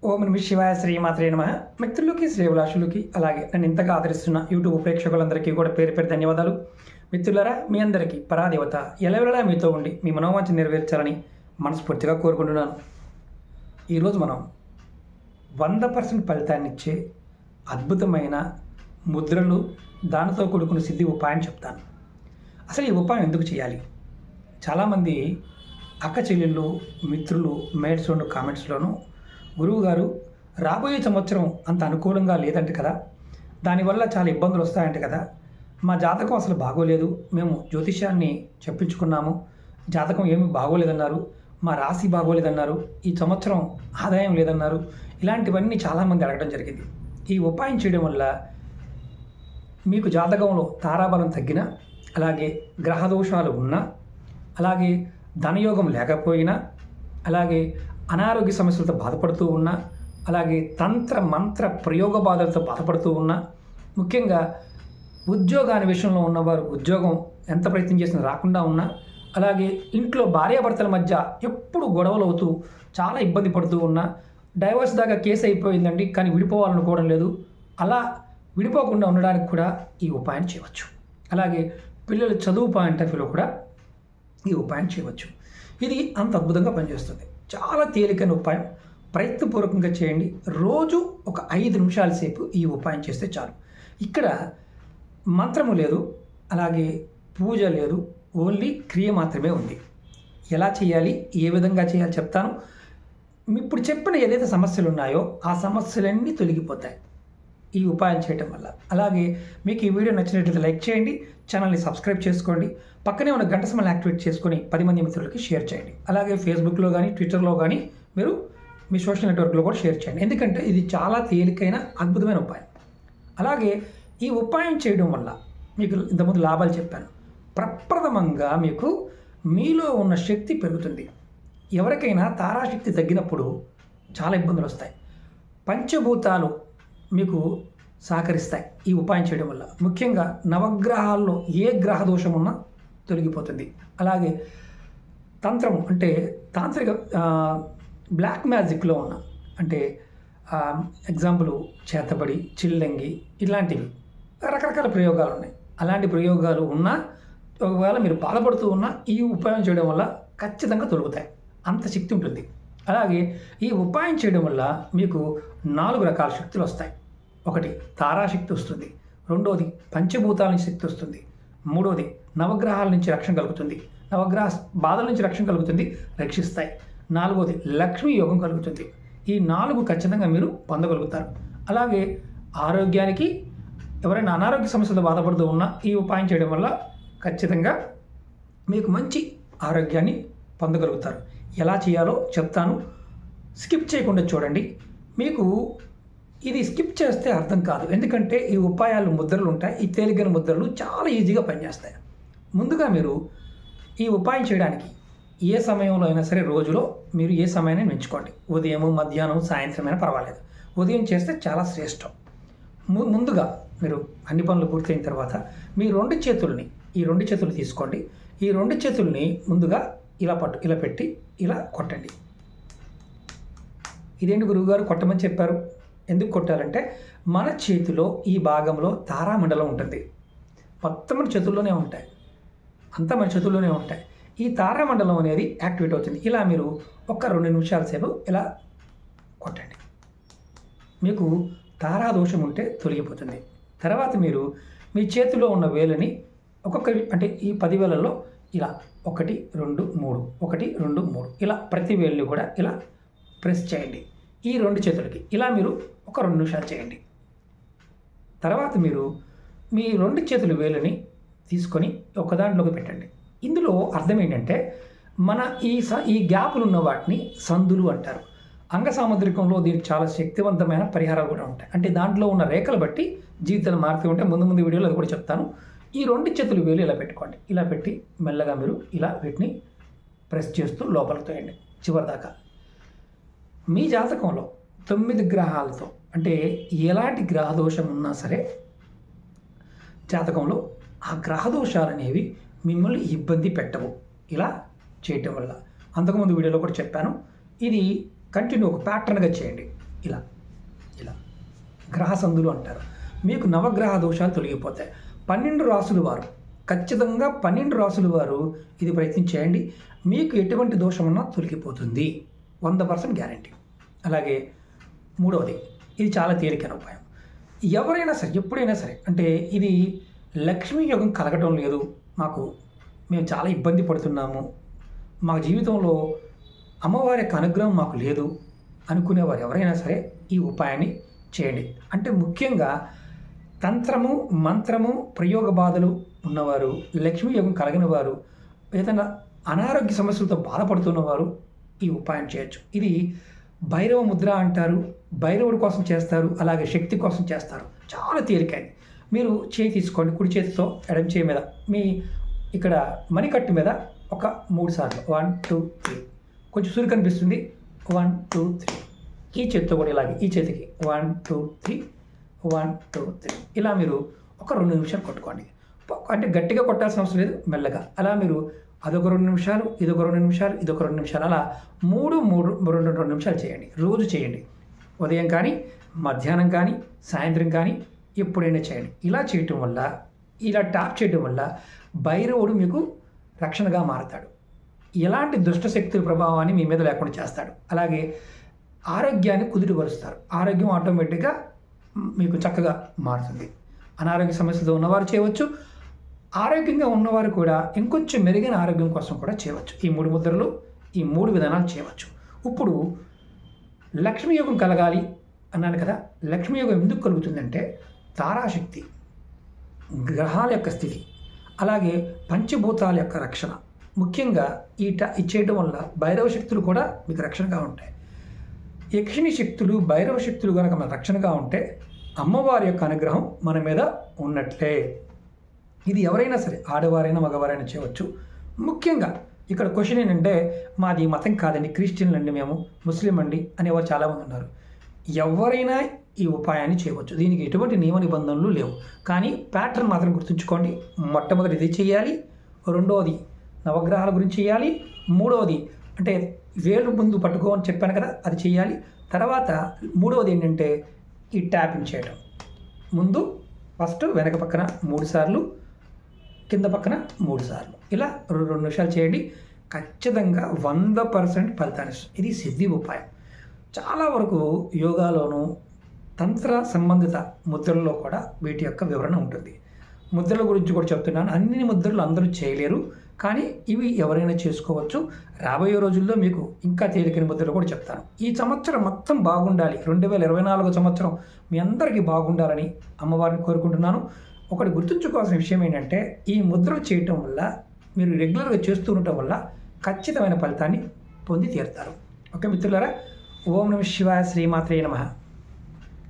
ఓం నమః శివాయ శ్రీమాత్రే నమః. మిత్రులకి శ్రేభిలాషులకి అలాగే నన్ను ఇంతగా ఆదరిస్తున్న యూట్యూబ్ ప్రేక్షకులందరికీ కూడా పేరు పేరు ధన్యవాదాలు. మిత్రులారా, మీ అందరికీ పరాదేవత ఎల్లవేళలా మీతో ఉండి మీ మనోవాంఛ నెరవేర్చాలని మనస్ఫూర్తిగా కోరుకుంటున్నాను. ఈరోజు మనం 100% ఫలితాన్ని ఇచ్చే అద్భుతమైన ముద్రలు, దానితో కూడుకున్న సిద్ధి ఉపాయం చెప్తాను. అసలు ఈ ఉపాయం ఎందుకు చేయాలి? చాలామంది అక్క చెల్లెళ్ళు, మిత్రులు మెయిల్స్ కామెంట్స్లోనూ గురువుగారు రాబోయే సంవత్సరం అంత అనుకూలంగా లేదంట కదా, దానివల్ల చాలా ఇబ్బందులు వస్తాయంట కదా, మా జాతకం అసలు బాగోలేదు, మేము జ్యోతిష్యాన్ని చెప్పించుకున్నాము, జాతకం ఏమీ బాగోలేదన్నారు, మా రాశి బాగోలేదన్నారు, ఈ సంవత్సరం ఆదాయం లేదన్నారు, ఇలాంటివన్నీ చాలామంది అడగడం జరిగింది. ఈ ఉపాయం చేయడం వల్ల మీకు జాతకంలో తారాబలం తగ్గినా, అలాగే గ్రహదోషాలు ఉన్నా, అలాగే ధనయోగం లేకపోయినా, అలాగే అనారోగ్య సమస్యలతో బాధపడుతూ ఉన్నా, అలాగే తంత్ర మంత్ర ప్రయోగ బాధలతో బాధపడుతూ ఉన్నా, ముఖ్యంగా ఉద్యోగాన్ని విషయంలో ఉన్నవారు ఉద్యోగం ఎంత ప్రయత్నం చేసినా రాకుండా ఉన్నా, అలాగే ఇంట్లో భార్యాభర్తల మధ్య ఎప్పుడు గొడవలు అవుతూ చాలా ఇబ్బంది పడుతూ ఉన్నా, డైవర్స్ దాకా కేసు అయిపోయిందండి కానీ విడిపోవాలనుకోవడం లేదు, అలా విడిపోకుండా ఉండడానికి కూడా ఈ ఉపాయం చేయవచ్చు. అలాగే పిల్లలు చదువు పాయింట్ ఆఫ్ వ్యూలో కూడా ఈ ఉపాయం చేయవచ్చు. ఇది అంత అద్భుతంగా పనిచేస్తుంది. చాలా తేలికైన ఉపాయం, ప్రయత్నపూర్వకంగా చేయండి. రోజు ఒక 5 నిమిషాల సేపు ఈ ఉపాయం చేస్తే చాలు. ఇక్కడ మంత్రము లేదు, అలాగే పూజ లేదు, ఓన్లీ క్రియ మాత్రమే ఉంది. ఎలా చేయాలి, ఏ విధంగా చేయాలి చెప్తాను. ఇప్పుడు చెప్పిన ఏదైతే సమస్యలు ఉన్నాయో ఆ సమస్యలన్నీ తొలగిపోతాయి ఈ ఉపాయం చేయటం వల్ల. అలాగే మీకు ఈ వీడియో నచ్చినట్లయితే లైక్ చేయండి, ఛానల్ని సబ్స్క్రైబ్ చేసుకోండి, పక్కనే ఉన్న గంట సింబల్ని యాక్టివేట్ చేసుకొని 10 మంది మిత్రులకి షేర్ చేయండి. అలాగే ఫేస్బుక్లో కానీ ట్విట్టర్లో కానీ మీరు మీ సోషల్ నెట్వర్క్లో కూడా షేర్ చేయండి, ఎందుకంటే ఇది చాలా తేలికైన అద్భుతమైన ఉపాయం. అలాగే ఈ ఉపాయం చేయడం వల్ల మీకు ఇంతకుముందు లాభాలు చెప్పాను. ప్రప్రథమంగా మీకు మీలో ఉన్న శక్తి పెరుగుతుంది. ఎవరికైనా తారాశక్తి తగ్గినప్పుడు చాలా ఇబ్బందులు వస్తాయి. పంచభూతాలు మీకు సహకరిస్తాయి ఈ ఉపాయం చేయడం వల్ల. ముఖ్యంగా నవగ్రహాల్లో ఏ గ్రహ దోషం ఉన్నా తొలగిపోతుంది. అలాగే తంత్రం అంటే తాంత్రిక బ్లాక్ మ్యాజిక్లో ఉన్న అంటే ఎగ్జాంపుల్ చేతబడి, చిల్లంగి, ఇలాంటివి రకరకాల ప్రయోగాలు ఉన్నాయి. అలాంటి ప్రయోగాలు ఉన్నా, ఒకవేళ మీరు బాధపడుతూ ఉన్నా ఈ ఉపాయం చేయడం వల్ల ఖచ్చితంగా తొలుగుతాయి, అంత శక్తి ఉంటుంది. అలాగే ఈ ఉపాయం చేయడం వల్ల మీకు 4 రకాల శక్తులు వస్తాయి. ఒకటి తారాశక్తి వస్తుంది, రెండోది పంచభూతాల నుంచి శక్తి వస్తుంది, మూడోది నవగ్రహాల నుంచి రక్షణ కలుగుతుంది, నవగ్రహ బాధల నుంచి రక్షణ కలుగుతుంది, రక్షిస్తాయి, నాలుగోది లక్ష్మీ యోగం కలుగుతుంది. ఈ 4 ఖచ్చితంగా మీరు పొందగలుగుతారు. అలాగే ఆరోగ్యానికి ఎవరైనా అనారోగ్య సమస్యలతో బాధపడుతూ ఉన్నా ఈ ఉపాయం చేయడం వల్ల ఖచ్చితంగా మీకు మంచి ఆరోగ్యాన్ని పొందగలుగుతారు. ఎలా చేయాలో చెప్తాను, స్కిప్ చేయకుండా చూడండి. మీకు ఇది స్కిప్ చేస్తే అర్థం కాదు, ఎందుకంటే ఈ ఉపాయాలు ముద్రలు ఉంటాయి. ఈ తేలికైన ముద్రలు చాలా ఈజీగా పనిచేస్తాయి. ముందుగా మీరు ఈ ఉపాయం చేయడానికి ఏ సమయంలో అయినా సరే రోజులో మీరు ఏ సమయాన్ని ఎంచుకోండి. ఉదయం, మధ్యాహ్నం, సాయంత్రం అయినా పర్వాలేదు. ఉదయం చేస్తే చాలా శ్రేష్టం. ముందుగా మీరు అన్ని పనులు పూర్తయిన తర్వాత మీ 2 చేతుల్ని, ఈ 2 చేతులు తీసుకోండి. ఈ 2 చేతుల్ని ముందుగా ఇలా పెట్టి ఇలా కొట్టండి. ఇదేంటి గురువుగారు కొట్టమని చెప్పారు? ఎందుకు కొట్టాలంటే మన చేతిలో ఈ భాగంలో తారామండలం ఉంటుంది. మొత్తం మన చేతుల్లోనే ఉంటాయి, అంతా మన చేతుల్లోనే ఉంటాయి. ఈ తారామండలం అనేది యాక్టివేట్ అవుతుంది. ఇలా మీరు ఒక 2 నిమిషాల సేపు ఇలా కొట్టండి. మీకు తారాదోషం ఉంటే తొలగిపోతుంది. తర్వాత మీరు మీ చేతిలో ఉన్న వేలని ఒక్కొక్క అంటే ఈ 10 వేలల్లో ఇలా 1, 2, 3, 1, 2, 3 ఇలా ప్రతి వేలుని కూడా ఇలా ప్రెస్ చేయండి. ఈ 2 చేతులకి ఇలా మీరు ఒక 2 నిమిషాలు చేయండి. తర్వాత మీరు మీ 2 చేతుల వేలుని తీసుకొని ఒక దాంట్లోకి పెట్టండి. ఇందులో అర్థం ఏంటంటే మన ఈ గ్యాపులు ఉన్న వాటిని సందులు అంటారు. అంగ సాముద్రికంలో దీనికి చాలా శక్తివంతమైన పరిహారాలు కూడా ఉంటాయి. అంటే దాంట్లో ఉన్న రేఖలు బట్టి జీవితాలు మారుతూ ఉంటాయి. ముందు వీడియోలో అది కూడా చెప్తాను. ఈ 2 చేతులు వేలు ఇలా పెట్టుకోండి. ఇలా పెట్టి మెల్లగా మీరు ఇలా వీటిని ప్రెస్ చేస్తూ లోపలికి తోయండి చివరిదాకా. మీ జాతకంలో 9 గ్రహాలతో అంటే ఎలాంటి గ్రహదోషం ఉన్నా సరే జాతకంలో ఆ గ్రహదోషాలు అనేవి మిమ్మల్ని ఇబ్బంది పెట్టవు ఇలా చేయటం వల్ల. అంతకుముందు వీడియోలో కూడా చెప్పాను. ఇది కంటిన్యూ ఒక ప్యాటర్న్గా చేయండి. ఇలా ఇలా గ్రహ సందులు అంటారు. మీకు నవగ్రహ దోషాలు తొలగిపోతాయి. 12 రాసులు వారు ఖచ్చితంగా 12 రాసులు వారు ఇది ప్రయత్నం చేయండి. మీకు ఎటువంటి దోషం ఉన్నా తొలగిపోతుంది, 100% గ్యారంటీ. అలాగే మూడవది, ఇది చాలా తేలికైన ఉపాయం. ఎవరైనా సరే ఎప్పుడైనా సరే అంటే ఇది లక్ష్మీ యోగం కలగటం లేదు, మేము చాలా ఇబ్బంది పడుతున్నాము, మా జీవితంలో అమ్మవారి యొక్క అనుగ్రహం మాకు లేదు అనుకునేవారు ఎవరైనా సరే ఈ ఉపాయాన్ని చేయండి. అంటే ముఖ్యంగా తంత్రము, మంత్రము, ప్రయోగ బాధలు ఉన్నవారు, లక్ష్మీ యోగం కలగని వారు, ఏదైనా అనారోగ్య సమస్యలతో బాధపడుతున్నవారు ఈ ఉపాయం చేయొచ్చు. ఇది భైరవ ముద్ర అంటారు, భైరవుడి కోసం చేస్తారు, అలాగే శక్తి కోసం చేస్తారు. చాలా తేలికైంది. మీరు చేయి తీసుకోండి, కుడి చేతితో ఎడమ చేయి మీద మీ ఇక్కడ మణికట్టు మీద ఒక 3 సార్లు 1 2 3, కొంచెం సూర్యు కనిపిస్తుంది, 1 2 3. ఈ చేతితో కూడా ఇలాగే ఈ చేతికి 1 2 3 1 2 3 ఇలా మీరు ఒక 2 నిమిషాలు కొట్టుకోండి. అంటే గట్టిగా కొట్టాల్సిన అవసరం లేదు, మెల్లగా అలా మీరు అదొక 2 నిమిషాలు, ఇదొక 2 నిమిషాలు, ఇదొక 2 నిమిషాలు, అలా 2 నిమిషాలు చేయండి. రోజు చేయండి. ఉదయం కానీ, మధ్యాహ్నం కానీ, సాయంత్రం కానీ ఎప్పుడైనా చేయండి. ఇలా చేయటం వల్ల, ఇలా ట్యాప్ చేయడం వల్ల భైరవుడు మీకు రక్షణగా మారతాడు. ఎలాంటి దుష్టశక్తుల ప్రభావాన్ని మీ మీద లేకుండా చేస్తాడు. అలాగే ఆరోగ్యాన్ని కుదుటపరుస్తారు. ఆరోగ్యం ఆటోమేటిక్గా మీకు చక్కగా మారుతుంది. అనారోగ్య సమస్యలతో ఉన్నవారు చేయవచ్చు, ఆరోగ్యంగా ఉన్నవారు కూడా ఇంకొంచెం మెరుగైన ఆరోగ్యం కోసం కూడా చేయవచ్చు. ఈ 3 ముద్రలు, ఈ 3 విధానాలు చేయవచ్చు. ఇప్పుడు లక్ష్మీ యోగం కలగాలి అన్నాను కదా. లక్ష్మీ యోగం ఎందుకు కలుగుతుందంటే తారాశక్తి, గ్రహాల యొక్క స్థితి, అలాగే పంచభూతాల యొక్క రక్షణ. ముఖ్యంగా ఇది చేయడం వల్ల భైరవ శక్తులు కూడా మీకు రక్షణగా ఉంటాయి. యక్షిణి శక్తులు, భైరవ శక్తులు కనుక మన రక్షణగా ఉంటే అమ్మవారి యొక్క అనుగ్రహం మన మీద ఉన్నట్లే. ఇది ఎవరైనా సరే, ఆడవారైనా మగవారైనా చేయవచ్చు. ముఖ్యంగా ఇక్కడ క్వశ్చన్ ఏంటంటే, మాది మతం కాదండి, క్రిస్టియన్లు అండి, మేము ముస్లిం అండి అనేవారు చాలామంది ఉన్నారు. ఎవరైనా ఈ ఉపాయాన్ని చేయవచ్చు. దీనికి ఎటువంటి నియమ నిబంధనలు లేవు. కానీ ప్యాటర్న్ మాత్రం గుర్తుంచుకోండి. మొట్టమొదటి ఇది చేయాలి, రెండవది నవగ్రహాల గురించి చేయాలి, మూడవది అంటే వేలు ముందు పట్టుకో అని చెప్పాను కదా, అది చేయాలి. తర్వాత మూడవది ఏంటంటే ఈ ట్యాపింగ్ చేయడం. ముందు ఫస్ట్ వెనక పక్కన 3 సార్లు, కింద పక్కన 3 సార్లు, ఇలా 2 నిమిషాలు చేయండి. ఖచ్చితంగా 100% ఫలితాన్ని ఇస్తుంది. ఇది సిద్ధి ఉపాయం. చాలా వరకు యోగాలోను తంత్ర సంబంధిత ముద్రల్లో కూడా వీటి యొక్క వివరణ ఉంటుంది. ముద్రల గురించి కూడా చెప్తున్నాను. అన్ని ముద్రలు అందరూ చేయలేరు, కానీ ఇవి ఎవరైనా చేసుకోవచ్చు. రాబోయే రోజుల్లో మీకు ఇంకా తేలికైన ముద్రలు కూడా చెప్తాను. ఈ సంవత్సరం మొత్తం బాగుండాలి, 2024 సంవత్సరం మీ అందరికీ బాగుండాలని అమ్మవారిని కోరుకుంటున్నాను. ఒకటి గుర్తుంచుకోవాల్సిన విషయం ఏంటంటే, ఈ ముద్రలు చేయటం వల్ల, మీరు రెగ్యులర్గా చేస్తూ ఉండటం వల్ల ఖచ్చితమైన ఫలితాన్ని పొంది తీరుతారు. ఓకే మిత్రులారా, ఓం నమః శివాయ, శ్రీమాత్రే నమః.